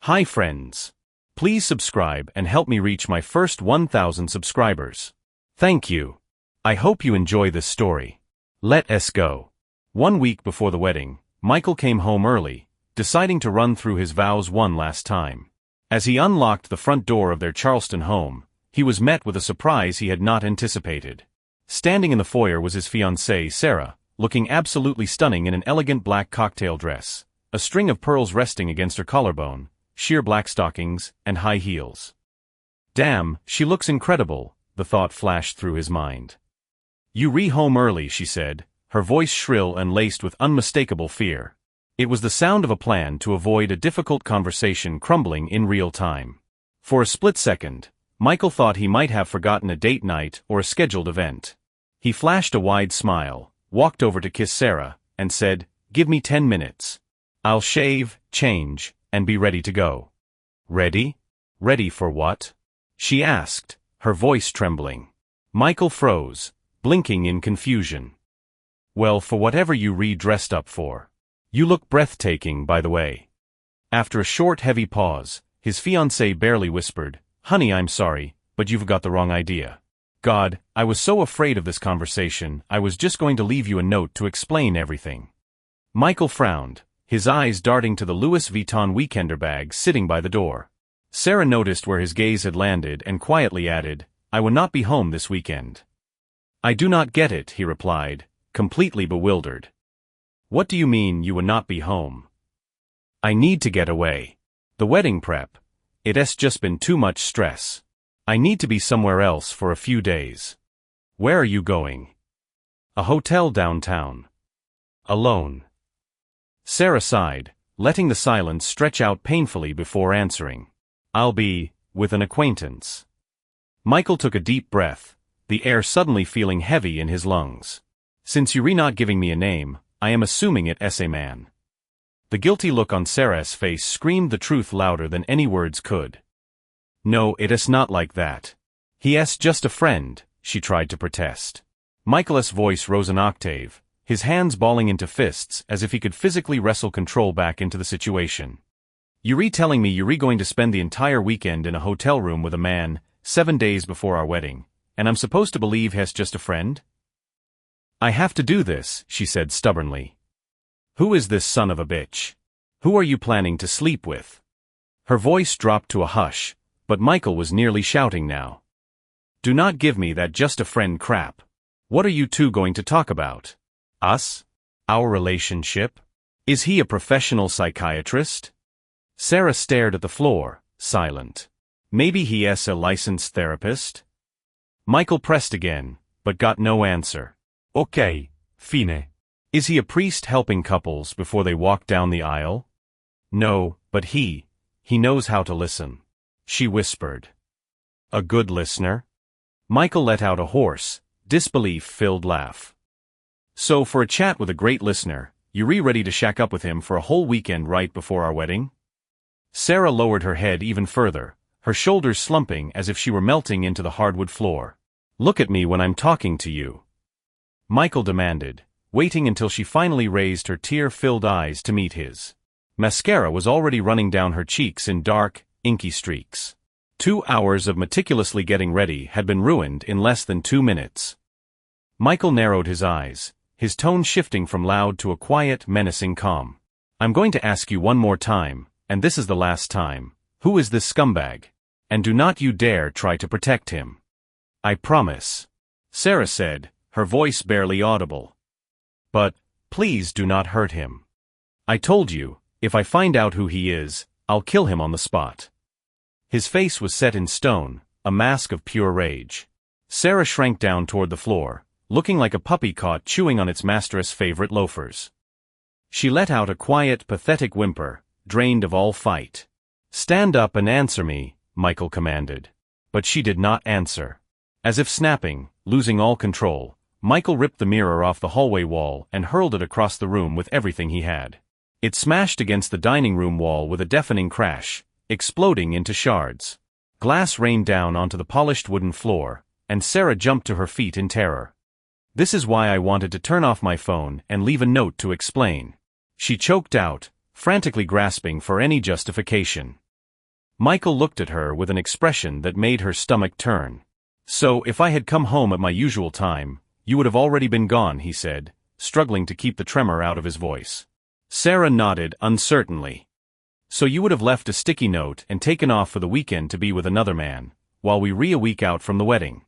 Hi friends. Please subscribe and help me reach my first 1,000 subscribers. Thank you. I hope you enjoy this story. Let us go. 1 week before the wedding, Michael came home early, deciding to run through his vows one last time. As he unlocked the front door of their Charleston home, he was met with a surprise he had not anticipated. Standing in the foyer was his fiancée, Sarah, looking absolutely stunning in an elegant black cocktail dress, a string of pearls resting against her collarbone, sheer black stockings, and high heels. Damn, she looks incredible, the thought flashed through his mind. You home early, she said, her voice shrill and laced with unmistakable fear. It was the sound of a plan to avoid a difficult conversation crumbling in real time. For a split second, Michael thought he might have forgotten a date night or a scheduled event. He flashed a wide smile, walked over to kiss Sarah, and said, "Give me 10 minutes. I'll shave, change, and be ready to go." Ready? Ready for what? She asked, her voice trembling. Michael froze, blinking in confusion. Well, for whatever you dressed up for. You look breathtaking, by the way. After a short, heavy pause, his fiancée barely whispered, "Honey, I'm sorry, but you've got the wrong idea. God, I was so afraid of this conversation, I was just going to leave you a note to explain everything." Michael frowned, his eyes darting to the Louis Vuitton weekender bag sitting by the door. Sarah noticed where his gaze had landed and quietly added, "I will not be home this weekend." "I do not get it," he replied, completely bewildered. "What do you mean you will not be home?" "I need to get away. The wedding prep. It's just been too much stress. I need to be somewhere else for a few days." "Where are you going?" "A hotel downtown." "Alone?" Sarah sighed, letting the silence stretch out painfully before answering. "I'll be with an acquaintance." Michael took a deep breath, the air suddenly feeling heavy in his lungs. "Since you're not giving me a name, I am assuming it's a man." The guilty look on Sarah's face screamed the truth louder than any words could. "No, it's not like that. He's just a friend," she tried to protest. Michael's voice rose an octave, his hands balling into fists as if he could physically wrestle control back into the situation. "You telling me you're going to spend the entire weekend in a hotel room with a man, 7 days before our wedding, and I'm supposed to believe he's just a friend?" "I have to do this," she said stubbornly. "Who is this son of a bitch? Who are you planning to sleep with?" Her voice dropped to a hush, but Michael was nearly shouting now. "Do not give me that just a friend crap. What are you two going to talk about? Us? Our relationship? Is he a professional psychiatrist?" Sarah stared at the floor, silent. "Maybe he is a licensed therapist?" Michael pressed again, but got no answer. "Okay, fine. Is he a priest helping couples before they walk down the aisle?" "No, but he knows how to listen," she whispered. "A good listener?" Michael let out a hoarse, disbelief-filled laugh. "So for a chat with a great listener, you're ready to shack up with him for a whole weekend right before our wedding?" Sarah lowered her head even further, her shoulders slumping as if she were melting into the hardwood floor. "Look at me when I'm talking to you," Michael demanded, waiting until she finally raised her tear-filled eyes to meet his. Mascara was already running down her cheeks in dark, inky streaks. 2 hours of meticulously getting ready had been ruined in less than 2 minutes. Michael narrowed his eyes, his tone shifting from loud to a quiet, menacing calm. "I'm going to ask you one more time, and this is the last time. Who is this scumbag? And do not you dare try to protect him." "I promise," Sarah said, her voice barely audible. "But, please do not hurt him. I told you, if I find out who he is, I'll kill him on the spot." His face was set in stone, a mask of pure rage. Sarah shrank down toward the floor, looking like a puppy caught chewing on its master's favorite loafers. She let out a quiet, pathetic whimper, drained of all fight. "Stand up and answer me," Michael commanded. But she did not answer. As if snapping, losing all control, Michael ripped the mirror off the hallway wall and hurled it across the room with everything he had. It smashed against the dining room wall with a deafening crash, exploding into shards. Glass rained down onto the polished wooden floor, and Sarah jumped to her feet in terror. "This is why I wanted to turn off my phone and leave a note to explain," she choked out, frantically grasping for any justification. Michael looked at her with an expression that made her stomach turn. So, if I had come home at my usual time, you would have already been gone, he said, struggling to keep the tremor out of his voice. Sarah nodded uncertainly. So you would have left a sticky note and taken off for the weekend to be with another man, while we a week out from the wedding.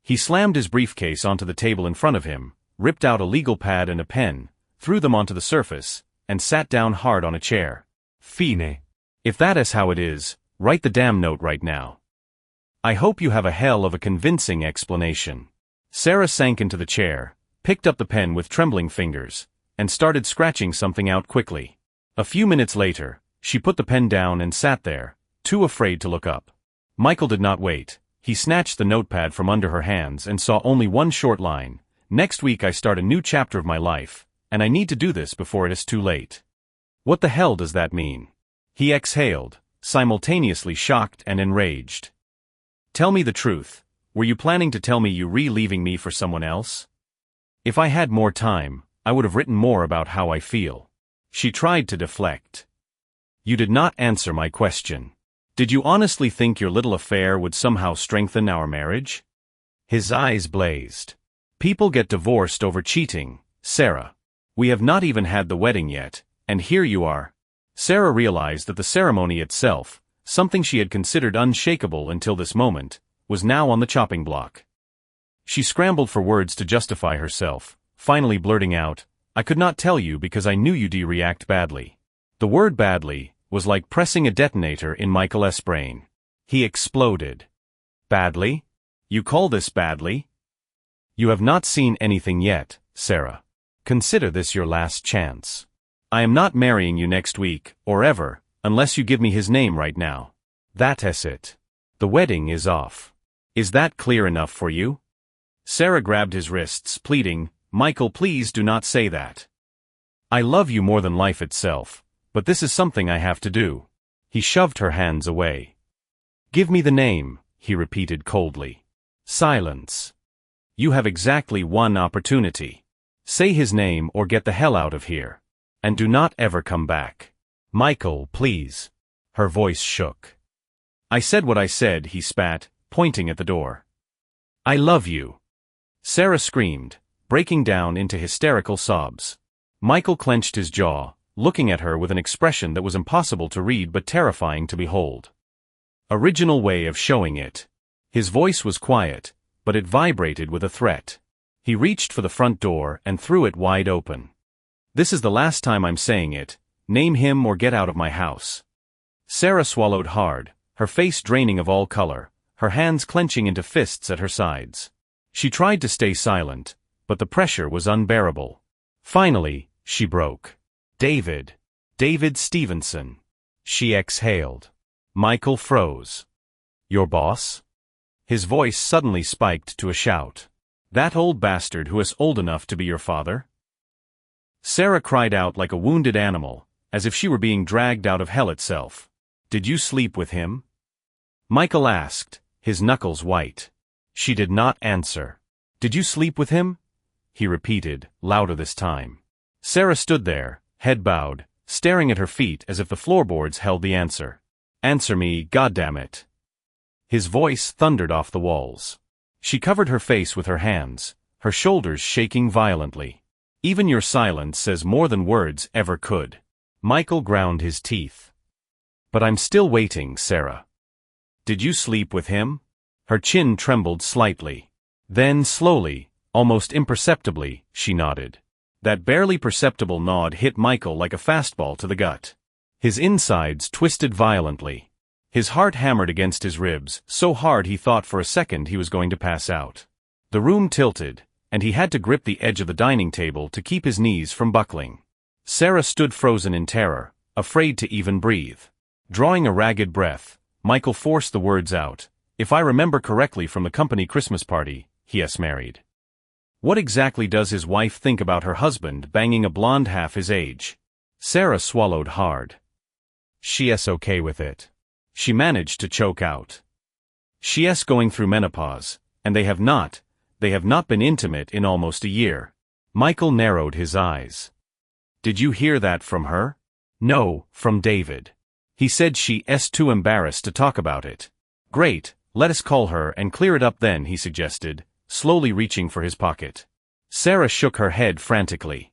He slammed his briefcase onto the table in front of him, ripped out a legal pad and a pen, threw them onto the surface, and sat down hard on a chair. Fine. If that is how it is, write the damn note right now. I hope you have a hell of a convincing explanation. Sarah sank into the chair, picked up the pen with trembling fingers, and started scratching something out quickly. A few minutes later, she put the pen down and sat there, too afraid to look up. Michael did not wait. He snatched the notepad from under her hands and saw only one short line. Next week I start a new chapter of my life, and I need to do this before it is too late. What the hell does that mean? He exhaled, simultaneously shocked and enraged. Tell me the truth. Were you planning to tell me you leaving me for someone else? If I had more time, I would have written more about how I feel. She tried to deflect. You did not answer my question. Did you honestly think your little affair would somehow strengthen our marriage? His eyes blazed. People get divorced over cheating, Sarah. We have not even had the wedding yet, and here you are. Sarah realized that the ceremony itself, something she had considered unshakable until this moment, was now on the chopping block. She scrambled for words to justify herself, finally blurting out, I could not tell you because I knew you'd react badly. The word badly was like pressing a detonator in Michael's brain. He exploded. Badly? You call this badly? You have not seen anything yet, Sarah. Consider this your last chance. I am not marrying you next week, or ever, unless you give me his name right now. That is it. The wedding is off. Is that clear enough for you? Sarah grabbed his wrists, pleading, Michael, please do not say that. I love you more than life itself, but this is something I have to do. He shoved her hands away. Give me the name, he repeated coldly. Silence. You have exactly one opportunity. Say his name or get the hell out of here. And do not ever come back. Michael, please. Her voice shook. I said what I said, he spat, pointing at the door. I love you. Sarah screamed, breaking down into hysterical sobs. Michael clenched his jaw, looking at her with an expression that was impossible to read but terrifying to behold. Original way of showing it. His voice was quiet, but it vibrated with a threat. He reached for the front door and threw it wide open. This is the last time I'm saying it. Name him or get out of my house. Sarah swallowed hard, her face draining of all color, her hands clenching into fists at her sides. She tried to stay silent, but the pressure was unbearable. Finally, she broke. David Stevenson. She exhaled. Michael froze. Your boss? His voice suddenly spiked to a shout. That old bastard who is old enough to be your father? Sarah cried out like a wounded animal, as if she were being dragged out of hell itself. Did you sleep with him? Michael asked, his knuckles white. She did not answer. Did you sleep with him? He repeated, louder this time. Sarah stood there, head bowed, staring at her feet as if the floorboards held the answer. Answer me, goddammit. His voice thundered off the walls. She covered her face with her hands, her shoulders shaking violently. Even your silence says more than words ever could. Michael ground his teeth. But I'm still waiting, Sarah. Did you sleep with him? Her chin trembled slightly. Then slowly, almost imperceptibly, she nodded. That barely perceptible nod hit Michael like a fastball to the gut. His insides twisted violently. His heart hammered against his ribs, so hard he thought for a second he was going to pass out. The room tilted, and he had to grip the edge of the dining table to keep his knees from buckling. Sarah stood frozen in terror, afraid to even breathe. Drawing a ragged breath, Michael forced the words out. If I remember correctly from the company Christmas party, he is married. What exactly does his wife think about her husband banging a blonde half his age? Sarah swallowed hard. She is okay with it. She managed to choke out. She is going through menopause, and they have not been intimate in almost a year. Michael narrowed his eyes. Did you hear that from her? No, from David. He said she's too embarrassed to talk about it. Great, let us call her and clear it up then, he suggested, slowly reaching for his pocket. Sarah shook her head frantically.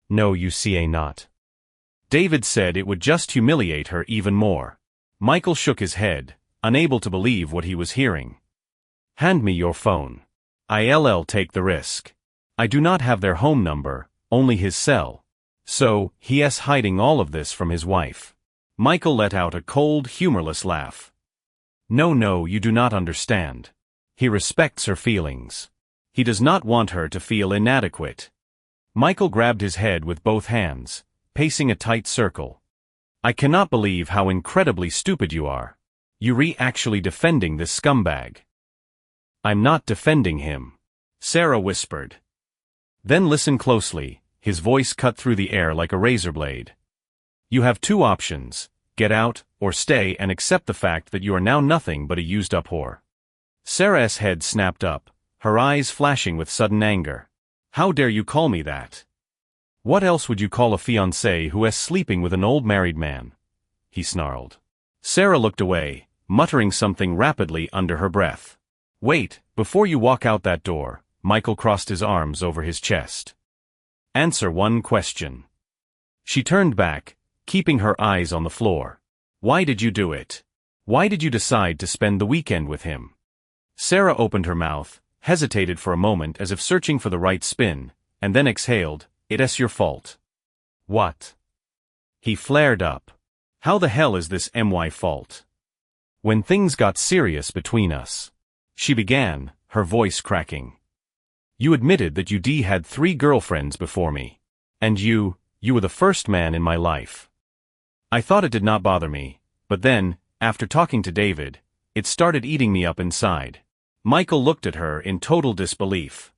No, you see not. David said it would just humiliate her even more. Michael shook his head, unable to believe what he was hearing. Hand me your phone. I'll take the risk. I do not have their home number, only his cell. So, he's hiding all of this from his wife. Michael let out a cold, humorless laugh. No, you do not understand. He respects her feelings. He does not want her to feel inadequate. Michael grabbed his head with both hands, pacing a tight circle. I cannot believe how incredibly stupid you are. You're actually defending this scumbag. I'm not defending him, Sarah whispered. Then listen closely, his voice cut through the air like a razor blade. You have two options, get out, or stay and accept the fact that you are now nothing but a used-up whore. Sarah's head snapped up, her eyes flashing with sudden anger. How dare you call me that? What else would you call a fiancé who is sleeping with an old married man? He snarled. Sarah looked away, muttering something rapidly under her breath. Wait, before you walk out that door, Michael crossed his arms over his chest. Answer one question. She turned back, keeping her eyes on the floor. Why did you do it? Why did you decide to spend the weekend with him? Sarah opened her mouth, hesitated for a moment as if searching for the right spin, and then exhaled, It's your fault. What? He flared up. How the hell is this my fault? When things got serious between us, she began, her voice cracking. You admitted that you had 3 girlfriends before me. And you were the first man in my life. I thought it did not bother me, but then, after talking to David, it started eating me up inside. Michael looked at her in total disbelief.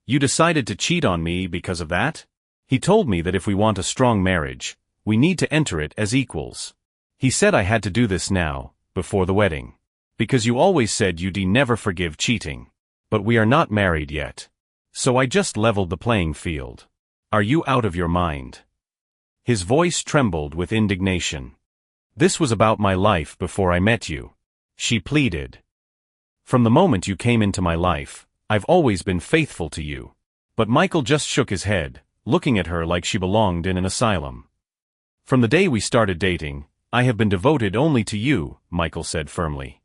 You decided to cheat on me because of that? He told me that if we want a strong marriage, we need to enter it as equals. He said I had to do this now, before the wedding. Because you always said you'd never forgive cheating. But we are not married yet. So I just leveled the playing field. Are you out of your mind? His voice trembled with indignation. This was about my life before I met you. She pleaded. From the moment you came into my life, I've always been faithful to you. But Michael just shook his head, looking at her like she belonged in an asylum. From the day we started dating, I have been devoted only to you, Michael said firmly.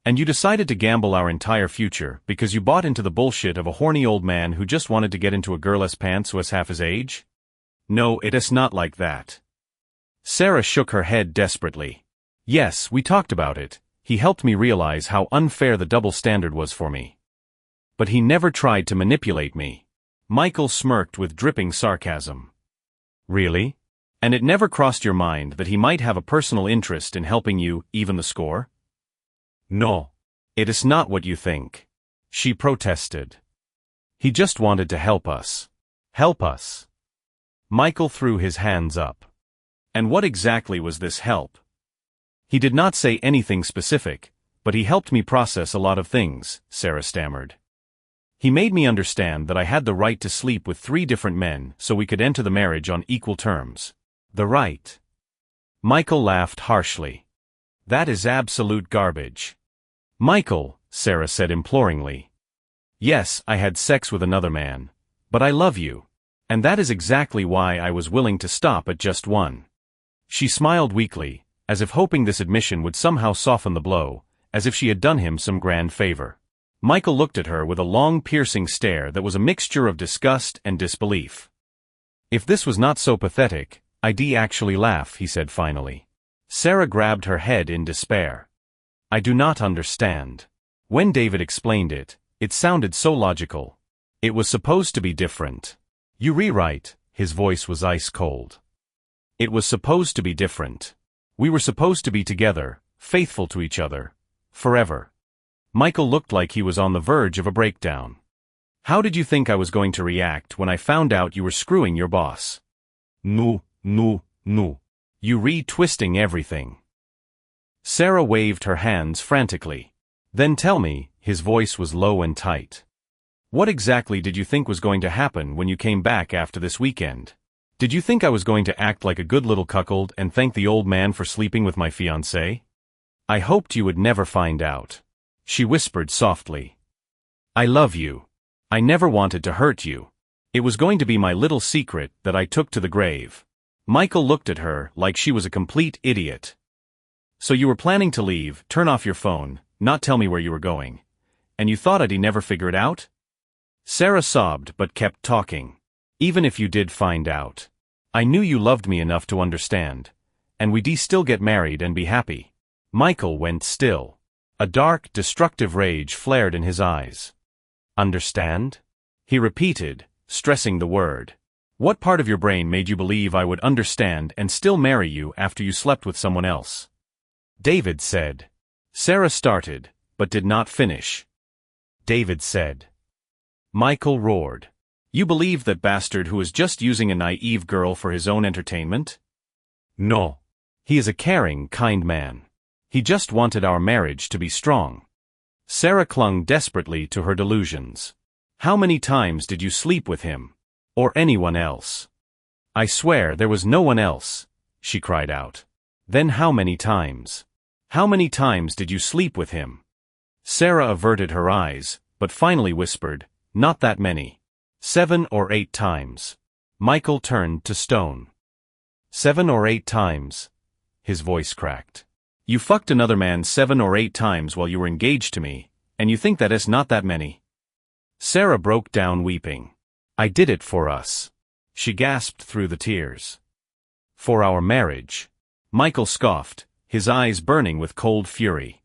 And you decided to gamble our entire future because you bought into the bullshit of a horny old man who just wanted to get into a girl's pants who was half his age? No, it is not like that. Sarah shook her head desperately. Yes, we talked about it. He helped me realize how unfair the double standard was for me. But he never tried to manipulate me. Michael smirked with dripping sarcasm. Really? And it never crossed your mind that he might have a personal interest in helping you even the score? No. It is not what you think. She protested. He just wanted to help us. Help us. Michael threw his hands up. And what exactly was this help? He did not say anything specific, but he helped me process a lot of things, Sarah stammered. He made me understand that I had the right to sleep with 3 different men so we could enter the marriage on equal terms. The right. Michael laughed harshly. That is absolute garbage. Michael, Sarah said imploringly. Yes, I had sex with another man. But I love you. And that is exactly why I was willing to stop at just one. She smiled weakly, as if hoping this admission would somehow soften the blow, as if she had done him some grand favor. Michael looked at her with a long piercing stare that was a mixture of disgust and disbelief. If this was not so pathetic, I'd actually laugh, he said finally. Sarah grabbed her head in despair. I do not understand. When David explained it, it sounded so logical. It was supposed to be different. You rewrite, his voice was ice cold. It was supposed to be different. We were supposed to be together, faithful to each other. Forever. Michael looked like he was on the verge of a breakdown. How did you think I was going to react when I found out you were screwing your boss? No. You re-twisting everything. Sarah waved her hands frantically. Then tell me, his voice was low and tight. What exactly did you think was going to happen when you came back after this weekend? Did you think I was going to act like a good little cuckold and thank the old man for sleeping with my fiancée? I hoped you would never find out. She whispered softly. I love you. I never wanted to hurt you. It was going to be my little secret that I took to the grave. Michael looked at her like she was a complete idiot. So you were planning to leave, turn off your phone, not tell me where you were going. And you thought I'd never figure it out? Sarah sobbed but kept talking. Even if you did find out. I knew you loved me enough to understand. And we'd still get married and be happy. Michael went still. A dark, destructive rage flared in his eyes. Understand? He repeated, stressing the word. What part of your brain made you believe I would understand and still marry you after you slept with someone else? David said. Sarah started, but did not finish. David said. Michael roared. You believe that bastard who was just using a naive girl for his own entertainment? No. He is a caring, kind man. He just wanted our marriage to be strong. Sarah clung desperately to her delusions. How many times did you sleep with him? Or anyone else? I swear there was no one else, she cried out. Then how many times? How many times did you sleep with him? Sarah averted her eyes, but finally whispered, not that many. 7 or 8 times. Michael turned to stone. 7 or 8 times. His voice cracked. You fucked another man 7 or 8 times while you were engaged to me, and you think that is not that many? Sarah broke down weeping. I did it for us. She gasped through the tears. For our marriage. Michael scoffed, his eyes burning with cold fury.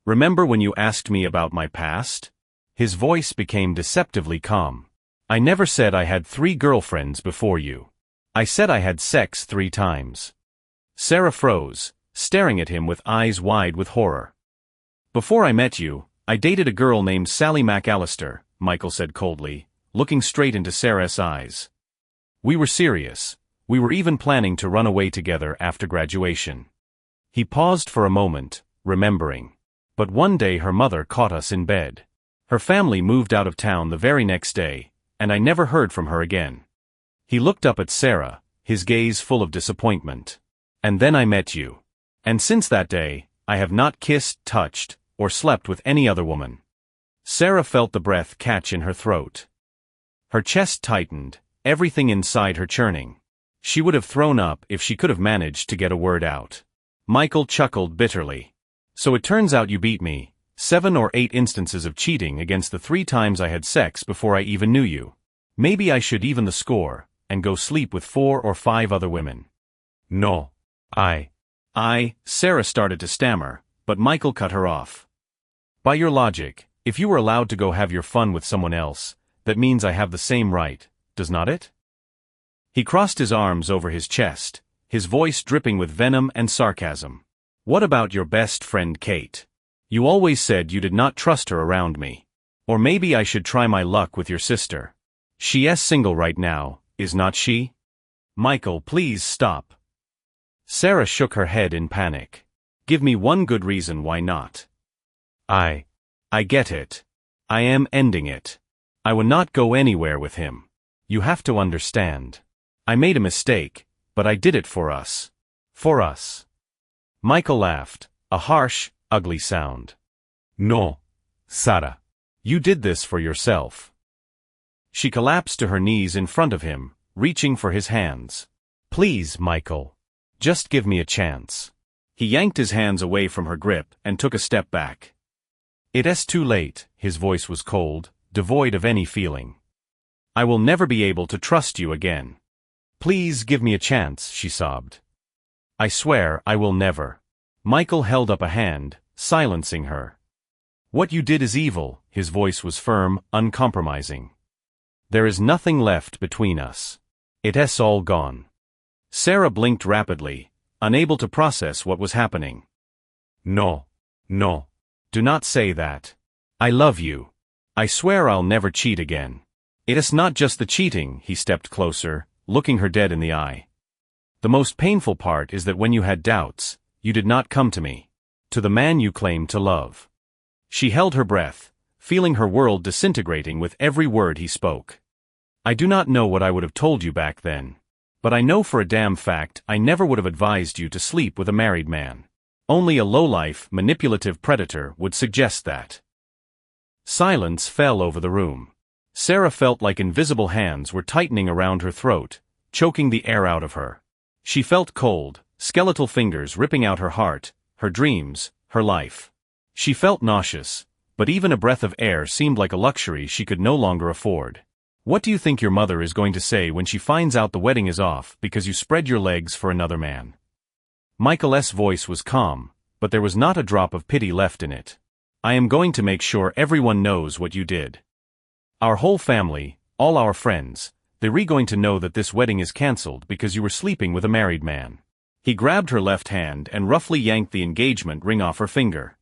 Remember when you asked me about my past? His voice became deceptively calm. I never said I had 3 girlfriends before you. I said I had sex 3 times. Sarah froze, staring at him with eyes wide with horror. Before I met you, I dated a girl named Sally McAllister, Michael said coldly, looking straight into Sarah's eyes. We were serious. We were even planning to run away together after graduation. He paused for a moment, remembering. But one day her mother caught us in bed. Her family moved out of town the very next day, and I never heard from her again. He looked up at Sarah, his gaze full of disappointment. And then I met you. And since that day, I have not kissed, touched, or slept with any other woman. Sarah felt the breath catch in her throat. Her chest tightened, everything inside her churning. She would have thrown up if she could have managed to get a word out. Michael chuckled bitterly. So it turns out you beat me. 7 or 8 instances of cheating against the 3 times I had sex before I even knew you. Maybe I should even the score, and go sleep with 4 or 5 other women. No. Sarah started to stammer, but Michael cut her off. By your logic, if you were allowed to go have your fun with someone else, that means I have the same right, does not it? He crossed his arms over his chest, his voice dripping with venom and sarcasm. What about your best friend Kate? You always said you did not trust her around me. Or maybe I should try my luck with your sister. She is single right now, is not she? Michael, please stop. Sarah shook her head in panic. Give me one good reason why not. I get it. I am ending it. I will not go anywhere with him. You have to understand. I made a mistake, but I did it for us. For us. Michael laughed, a harsh, ugly sound. No, Sarah. You did this for yourself. She collapsed to her knees in front of him, reaching for his hands. Please, Michael. Just give me a chance. He yanked his hands away from her grip and took a step back. It is too late, his voice was cold, devoid of any feeling. I will never be able to trust you again. Please give me a chance, she sobbed. I swear I will never. Michael held up a hand, silencing her. What you did is evil, his voice was firm, uncompromising. There is nothing left between us. It is all gone. Sarah blinked rapidly, unable to process what was happening. No. Do not say that. I love you. I swear I'll never cheat again. It is not just the cheating, he stepped closer, looking her dead in the eye. The most painful part is that when you had doubts, you did not come to me. To the man you claimed to love. She held her breath, feeling her world disintegrating with every word he spoke. I do not know what I would have told you back then. But I know for a damn fact I never would have advised you to sleep with a married man. Only a lowlife, manipulative predator would suggest that." Silence fell over the room. Sarah felt like invisible hands were tightening around her throat, choking the air out of her. She felt cold, skeletal fingers ripping out her heart, her dreams, her life. She felt nauseous, but even a breath of air seemed like a luxury she could no longer afford. "What do you think your mother is going to say when she finds out the wedding is off because you spread your legs for another man?" Michael's voice was calm, but there was not a drop of pity left in it. "I am going to make sure everyone knows what you did. Our whole family, all our friends, they're going to know that this wedding is cancelled because you were sleeping with a married man." He grabbed her left hand and roughly yanked the engagement ring off her finger.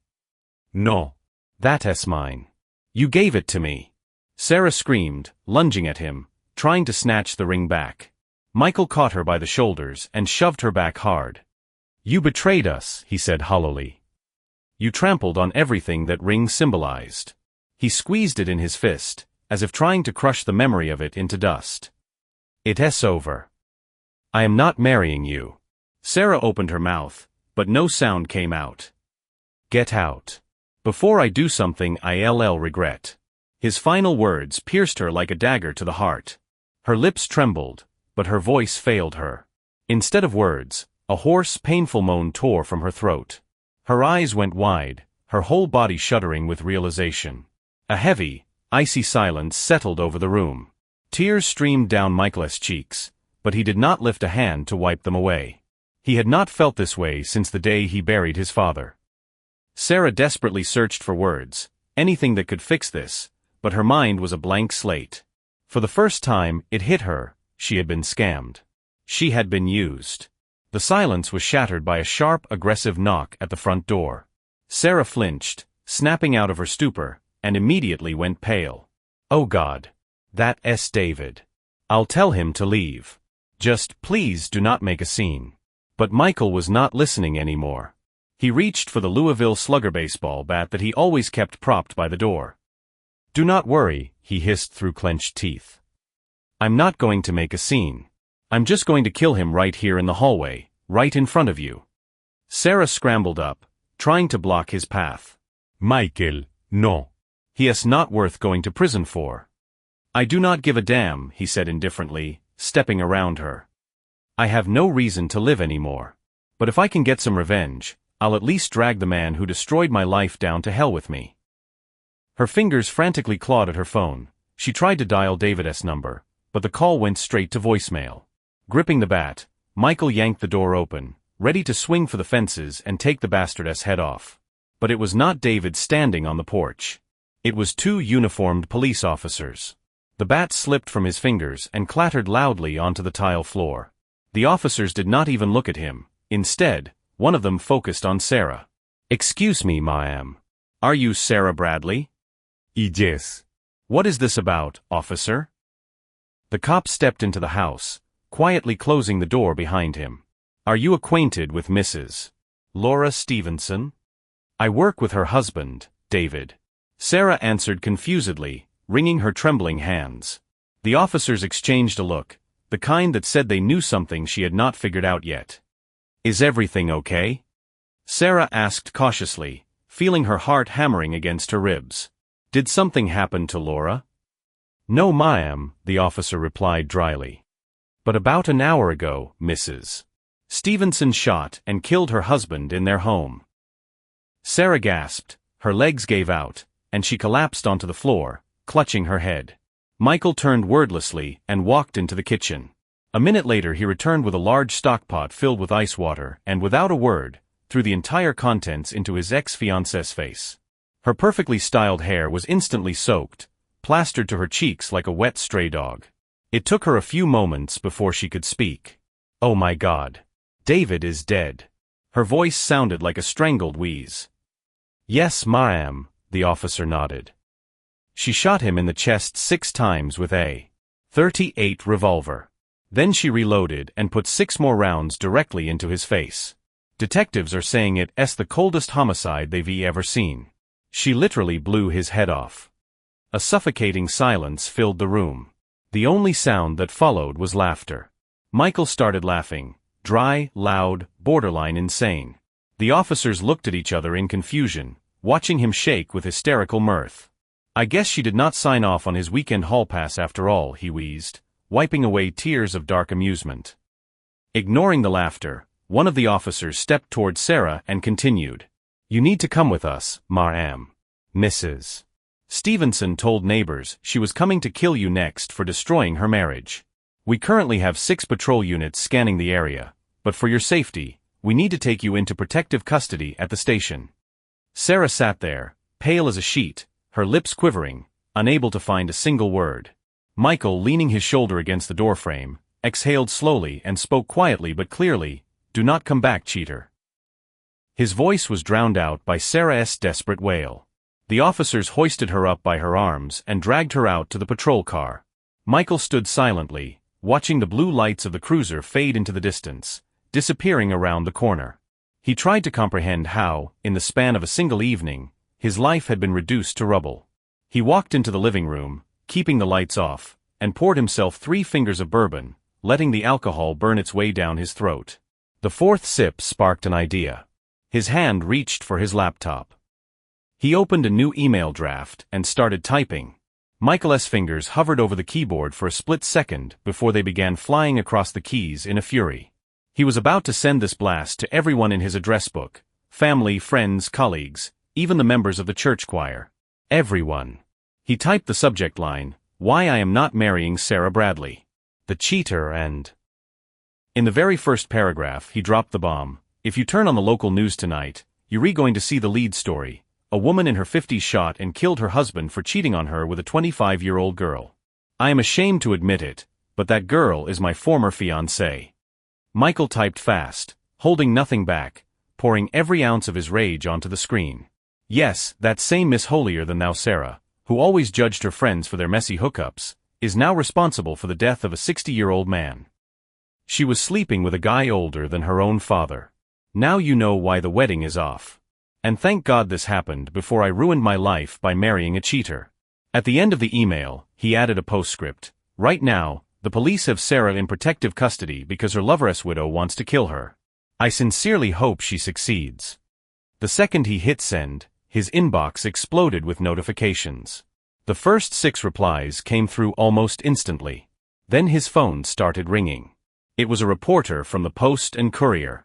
"No. That's mine. You gave it to me." Sarah screamed, lunging at him, trying to snatch the ring back. Michael caught her by the shoulders and shoved her back hard. "You betrayed us," he said hollowly. "You trampled on everything that ring symbolized." He squeezed it in his fist, as if trying to crush the memory of it into dust. "It's over. I am not marrying you." Sarah opened her mouth, but no sound came out. "Get out. Before I do something I'll regret." His final words pierced her like a dagger to the heart. Her lips trembled, but her voice failed her. Instead of words, a hoarse, painful moan tore from her throat. Her eyes went wide, her whole body shuddering with realization. A heavy, icy silence settled over the room. Tears streamed down Michael's cheeks, but he did not lift a hand to wipe them away. He had not felt this way since the day he buried his father. Sarah desperately searched for words, anything that could fix this, but her mind was a blank slate. For the first time, it hit her, she had been scammed. She had been used. The silence was shattered by a sharp, aggressive knock at the front door. Sarah flinched, snapping out of her stupor, and immediately went pale. "Oh God. That's David. I'll tell him to leave. Just please do not make a scene." But Michael was not listening anymore. He reached for the Louisville Slugger baseball bat that he always kept propped by the door. "Do not worry," he hissed through clenched teeth. "I'm not going to make a scene. I'm just going to kill him right here in the hallway, right in front of you." Sarah scrambled up, trying to block his path. "Michael, no. He is not worth going to prison for." "I do not give a damn," he said indifferently, stepping around her. "I have no reason to live anymore. But if I can get some revenge, I'll at least drag the man who destroyed my life down to hell with me." Her fingers frantically clawed at her phone. She tried to dial David's number, but the call went straight to voicemail. Gripping the bat, Michael yanked the door open, ready to swing for the fences and take the bastard's head off. But it was not David standing on the porch. It was two uniformed police officers. The bat slipped from his fingers and clattered loudly onto the tile floor. The officers did not even look at him. Instead, one of them focused on Sarah. "Excuse me, ma'am. Are you Sarah Bradley?" "Yes." "What is this about, officer?" The cop stepped into the house, quietly closing the door behind him. "Are you acquainted with Mrs. Laura Stevenson?" "I work with her husband, David." Sarah answered confusedly, wringing her trembling hands. The officers exchanged a look, the kind that said they knew something she had not figured out yet. "Is everything okay?" Sarah asked cautiously, feeling her heart hammering against her ribs. "Did something happen to Laura?" "No, ma'am," the officer replied dryly. "But about an hour ago, Mrs. Stevenson shot and killed her husband in their home." Sarah gasped, her legs gave out, and she collapsed onto the floor, clutching her head. Michael turned wordlessly and walked into the kitchen. A minute later he returned with a large stockpot filled with ice water and, without a word, threw the entire contents into his ex-fiancée's face. Her perfectly styled hair was instantly soaked, plastered to her cheeks like a wet stray dog. It took her a few moments before she could speak. "Oh my God. David is dead." Her voice sounded like a strangled wheeze. "Yes, ma'am," the officer nodded. "She shot him in the chest 6 times with a .38 revolver. Then she reloaded and put 6 more rounds directly into his face. Detectives are saying it's the coldest homicide they've ever seen. She literally blew his head off." A suffocating silence filled the room. The only sound that followed was laughter. Michael started laughing, dry, loud, borderline insane. The officers looked at each other in confusion, watching him shake with hysterical mirth. I guess she did not sign off on his weekend hall pass after all, he wheezed, wiping away tears of dark amusement. Ignoring the laughter, one of the officers stepped toward Sarah and continued. You need to come with us, Ma'am. Mrs. Stevenson told neighbors she was coming to kill you next for destroying her marriage. We currently have 6 patrol units scanning the area, but for your safety, we need to take you into protective custody at the station. Sarah sat there, pale as a sheet, her lips quivering, unable to find a single word. Michael, leaning his shoulder against the doorframe, exhaled slowly and spoke quietly but clearly, Do not come back, cheater. His voice was drowned out by Sarah's desperate wail. The officers hoisted her up by her arms and dragged her out to the patrol car. Michael stood silently, watching the blue lights of the cruiser fade into the distance, disappearing around the corner. He tried to comprehend how, in the span of a single evening, his life had been reduced to rubble. He walked into the living room, keeping the lights off, and poured himself 3 fingers of bourbon, letting the alcohol burn its way down his throat. The 4th sip sparked an idea. His hand reached for his laptop. He opened a new email draft and started typing. Michael's fingers hovered over the keyboard for a split second before they began flying across the keys in a fury. He was about to send this blast to everyone in his address book, family, friends, colleagues, even the members of the church choir. Everyone. He typed the subject line, Why I am not marrying Sarah Bradley. The cheater and... In the very first paragraph, he dropped the bomb. If you turn on the local news tonight, you're going to see the lead story. A woman in her 50s shot and killed her husband for cheating on her with a 25-year-old girl. I am ashamed to admit it, but that girl is my former fiancée. Michael typed fast, holding nothing back, pouring every ounce of his rage onto the screen. Yes, that same Miss Holier-than-thou Sarah, who always judged her friends for their messy hookups, is now responsible for the death of a 60-year-old man. She was sleeping with a guy older than her own father. Now you know why the wedding is off. And thank God this happened before I ruined my life by marrying a cheater. At the end of the email, he added a postscript. Right now, the police have Sarah in protective custody because her lover's widow wants to kill her. I sincerely hope she succeeds. The second he hit send, his inbox exploded with notifications. The first 6 replies came through almost instantly. Then his phone started ringing. It was a reporter from the Post and Courier.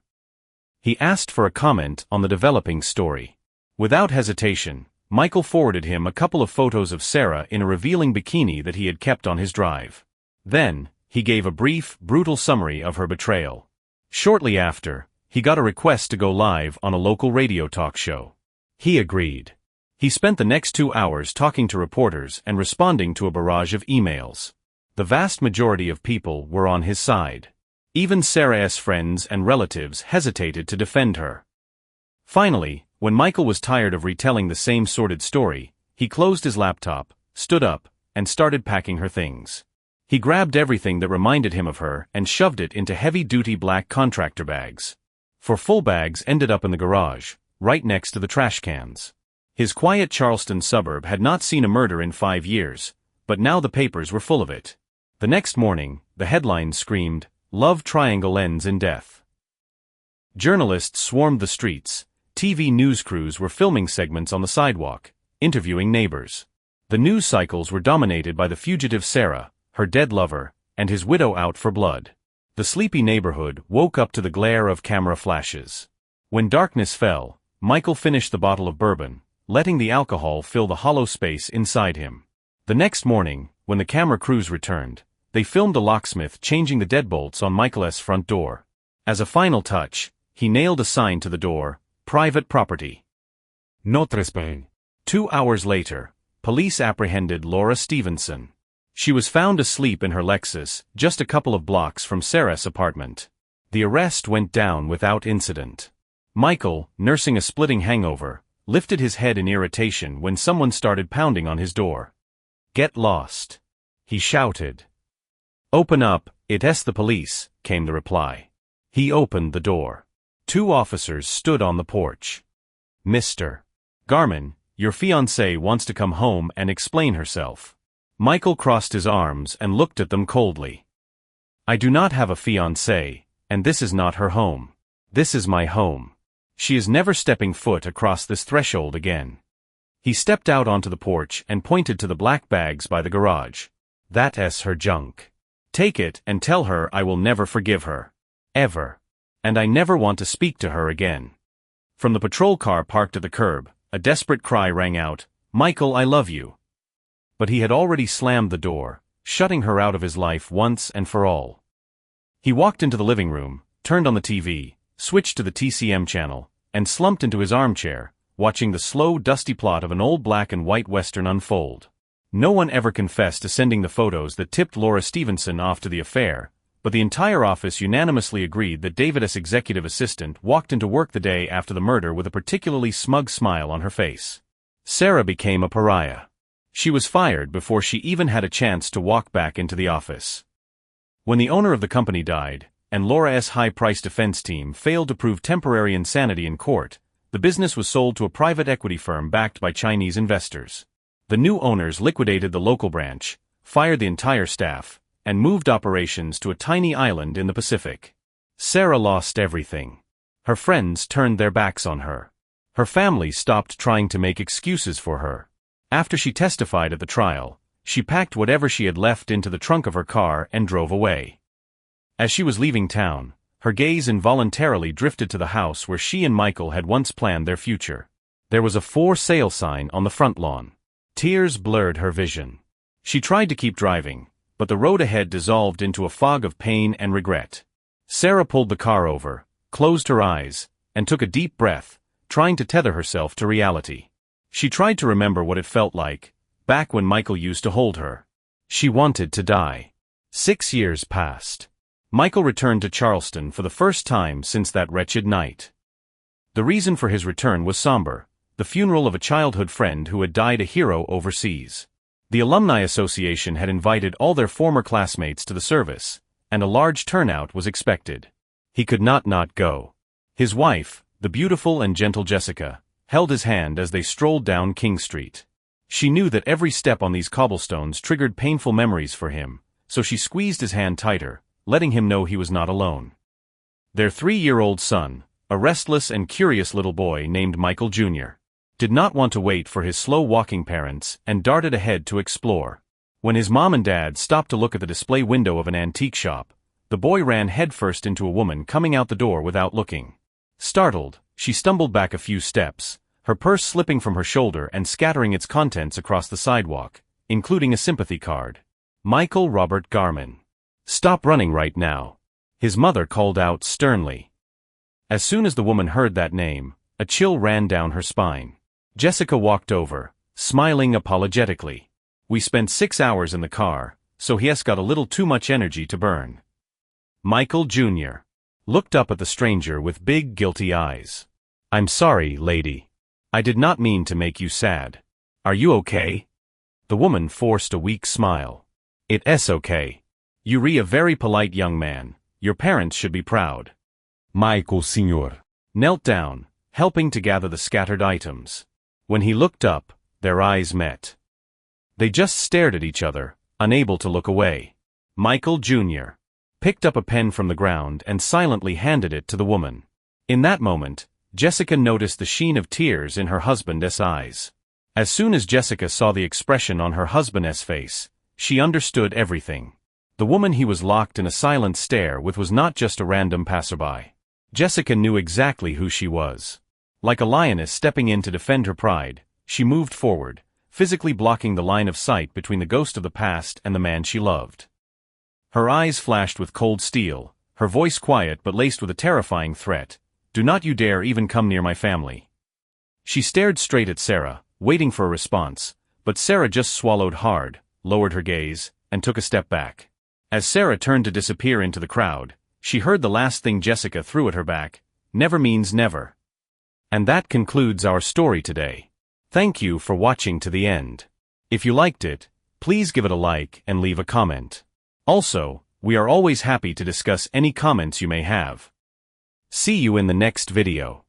He asked for a comment on the developing story. Without hesitation, Michael forwarded him a couple of photos of Sarah in a revealing bikini that he had kept on his drive. Then, he gave a brief, brutal summary of her betrayal. Shortly after, he got a request to go live on a local radio talk show. He agreed. He spent the next 2 hours talking to reporters and responding to a barrage of emails. The vast majority of people were on his side. Even Sarah's friends and relatives hesitated to defend her. Finally, when Michael was tired of retelling the same sordid story, he closed his laptop, stood up, and started packing her things. He grabbed everything that reminded him of her and shoved it into heavy-duty black contractor bags. 4 full bags ended up in the garage, right next to the trash cans. His quiet Charleston suburb had not seen a murder in 5 years, but now the papers were full of it. The next morning, the headlines screamed, Love triangle ends in death. Journalists swarmed the streets, TV news crews were filming segments on the sidewalk, interviewing neighbors. The news cycles were dominated by the fugitive Sarah, her dead lover, and his widow out for blood. The sleepy neighborhood woke up to the glare of camera flashes. When darkness fell, Michael finished the bottle of bourbon, letting the alcohol fill the hollow space inside him. The next morning, when the camera crews returned, they filmed a locksmith changing the deadbolts on Michael's front door. As a final touch, he nailed a sign to the door, Private Property. No trespassing. 2 hours later, police apprehended Laura Stevenson. She was found asleep in her Lexus, just a couple of blocks from Sarah's apartment. The arrest went down without incident. Michael, nursing a splitting hangover, lifted his head in irritation when someone started pounding on his door. Get lost, he shouted. Open up, it's the police, came the reply. He opened the door. 2 officers stood on the porch. Mr. Garman, your fiancée wants to come home and explain herself. Michael crossed his arms and looked at them coldly. I do not have a fiancé, and this is not her home. This is my home. She is never stepping foot across this threshold again. He stepped out onto the porch and pointed to the black bags by the garage. That's her junk. Take it and tell her I will never forgive her. Ever. And I never want to speak to her again. From the patrol car parked at the curb, a desperate cry rang out, "Michael, I love you." But he had already slammed the door, shutting her out of his life once and for all. He walked into the living room, turned on the TV, switched to the TCM channel, and slumped into his armchair, watching the slow, dusty plot of an old black and white western unfold. No one ever confessed to sending the photos that tipped Laura Stevenson off to the affair, but the entire office unanimously agreed that David's executive assistant walked into work the day after the murder with a particularly smug smile on her face. Sarah became a pariah. She was fired before she even had a chance to walk back into the office. When the owner of the company died, and Laura's high-priced defense team failed to prove temporary insanity in court, the business was sold to a private equity firm backed by Chinese investors. The new owners liquidated the local branch, fired the entire staff, and moved operations to a tiny island in the Pacific. Sarah lost everything. Her friends turned their backs on her. Her family stopped trying to make excuses for her. After she testified at the trial, she packed whatever she had left into the trunk of her car and drove away. As she was leaving town, her gaze involuntarily drifted to the house where she and Michael had once planned their future. There was a for sale sign on the front lawn. Tears blurred her vision. She tried to keep driving, but the road ahead dissolved into a fog of pain and regret. Sarah pulled the car over, closed her eyes, and took a deep breath, trying to tether herself to reality. She tried to remember what it felt like, back when Michael used to hold her. She wanted to die. 6 years passed. Michael returned to Charleston for the first time since that wretched night. The reason for his return was somber: the funeral of a childhood friend who had died a hero overseas. The Alumni Association had invited all their former classmates to the service, and a large turnout was expected. He could not go. His wife, the beautiful and gentle Jessica, held his hand as they strolled down King Street. She knew that every step on these cobblestones triggered painful memories for him, so she squeezed his hand tighter, letting him know he was not alone. Their 3-year-old son, a restless and curious little boy named Michael Jr., did not want to wait for his slow-walking parents and darted ahead to explore. When his mom and dad stopped to look at the display window of an antique shop, the boy ran headfirst into a woman coming out the door without looking. Startled, she stumbled back a few steps, her purse slipping from her shoulder and scattering its contents across the sidewalk, including a sympathy card. Michael Robert Garman. "Stop running right now," his mother called out sternly. As soon as the woman heard that name, a chill ran down her spine. Jessica walked over, smiling apologetically. "We spent 6 hours in the car, so he has got a little too much energy to burn." Michael Jr. looked up at the stranger with big, guilty eyes. "I'm sorry, lady. I did not mean to make you sad. Are you okay?" The woman forced a weak smile. "It's okay. You're a very polite young man. Your parents should be proud." Michael Sr. knelt down, helping to gather the scattered items. When he looked up, their eyes met. They just stared at each other, unable to look away. Michael Jr. picked up a pen from the ground and silently handed it to the woman. In that moment, Jessica noticed the sheen of tears in her husband's eyes. As soon as Jessica saw the expression on her husband's face, she understood everything. The woman he was locked in a silent stare with was not just a random passerby. Jessica knew exactly who she was. Like a lioness stepping in to defend her pride, she moved forward, physically blocking the line of sight between the ghost of the past and the man she loved. Her eyes flashed with cold steel, her voice quiet but laced with a terrifying threat: "Do not you dare even come near my family." She stared straight at Sarah, waiting for a response, but Sarah just swallowed hard, lowered her gaze, and took a step back. As Sarah turned to disappear into the crowd, she heard the last thing Jessica threw at her back: "Never means never." And that concludes our story today. Thank you for watching to the end. If you liked it, please give it a like and leave a comment. Also, we are always happy to discuss any comments you may have. See you in the next video.